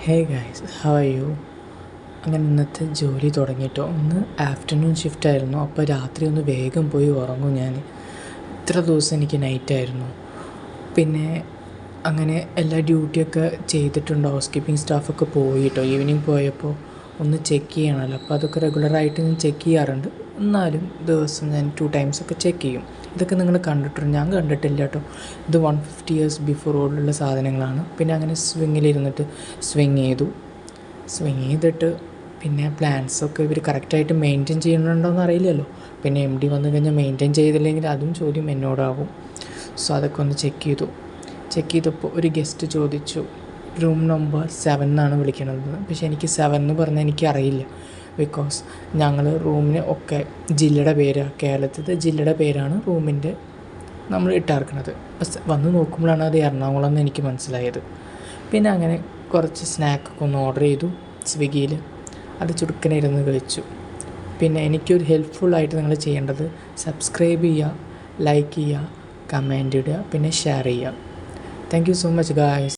Hey guys, how are you? അങ്ങനെ ഇന്നത്തെ ജോലി തുടങ്ങിയിട്ടോ. ഇന്ന് ആഫ്റ്റർനൂൺ ഷിഫ്റ്റ് ആയിരുന്നു. അപ്പോൾ രാത്രി ഒന്ന് വേഗം പോയി ഉറങ്ങും ഞാൻ. ഇത്ര ദിവസം എനിക്ക് നൈറ്റായിരുന്നു. പിന്നെ അങ്ങനെ എല്ലാ ഡ്യൂട്ടിയൊക്കെ ചെയ്തിട്ടുണ്ട്. ഹൗസ് കീപ്പിംഗ് സ്റ്റാഫൊക്കെ പോയിട്ടോ. ഈവനിങ് പോയപ്പോൾ ഒന്ന് ചെക്ക് ചെയ്യണമല്ലോ. അപ്പോൾ അതൊക്കെ റെഗുലറായിട്ട് ഞാൻ ചെക്ക് ചെയ്യാറുണ്ട്. എന്നാലും ദിവസം ഞാൻ 2 times ഒക്കെ ചെക്ക് ചെയ്യും. ഇതൊക്കെ നിങ്ങൾ കണ്ടിട്ടുണ്ട്, ഞാൻ കണ്ടിട്ടില്ല കേട്ടോ. ഇത് 150 years ബിഫോർ ഓൾഡുള്ള സാധനങ്ങളാണ്. പിന്നെ അങ്ങനെ സ്വിങ്ങിലിരുന്നിട്ട് സ്വിങ് ചെയ്തിട്ട് പിന്നെ പ്ലാൻസൊക്കെ ഇവർ കറക്റ്റായിട്ട് മെയിൻറ്റെയിൻ ചെയ്യുന്നുണ്ടോയെന്ന് അറിയില്ലല്ലോ. പിന്നെ MD വന്നു കഴിഞ്ഞാൽ മെയിൻറ്റെയിൻ ചെയ്തില്ലെങ്കിൽ അതും ചോദ്യം എന്നോടാവും. സോ അതൊക്കെ ഒന്ന് ചെക്ക് ചെയ്തപ്പോൾ ഒരു ഗസ്റ്റ് ചോദിച്ചു, റൂം നമ്പർ 7 എന്നാണ് വിളിക്കണത്. പക്ഷേ എനിക്ക് 7 എന്ന് പറഞ്ഞാൽ എനിക്കറിയില്ല. ബിക്കോസ് ഞങ്ങൾ റൂമിന് ഒക്കെ ജില്ലയുടെ പേരാണ്, കേരളത്തിലെ ജില്ലയുടെ പേരാണ് റൂമിൻ്റെ നമ്മൾ ഇട്ടാർക്കണത്. വന്ന് നോക്കുമ്പോഴാണ് അത് എറണാകുളം എന്ന് എനിക്ക് മനസ്സിലായത്. പിന്നെ അങ്ങനെ കുറച്ച് സ്നാക്കൊക്കെ ഒന്ന് ഓർഡർ ചെയ്തു സ്വിഗ്ഗിയിൽ. അത് ചുടുക്കനെ ഇരുന്ന് കഴിച്ചു. പിന്നെ എനിക്കൊരു ഹെൽപ്ഫുള്ളായിട്ട് നിങ്ങൾ ചെയ്യേണ്ടത് സബ്സ്ക്രൈബ് ചെയ്യുക, ലൈക്ക് ചെയ്യുക, കമൻറ്റ് ഇടുക, പിന്നെ ഷെയർ ചെയ്യുക. Thank you so much guys.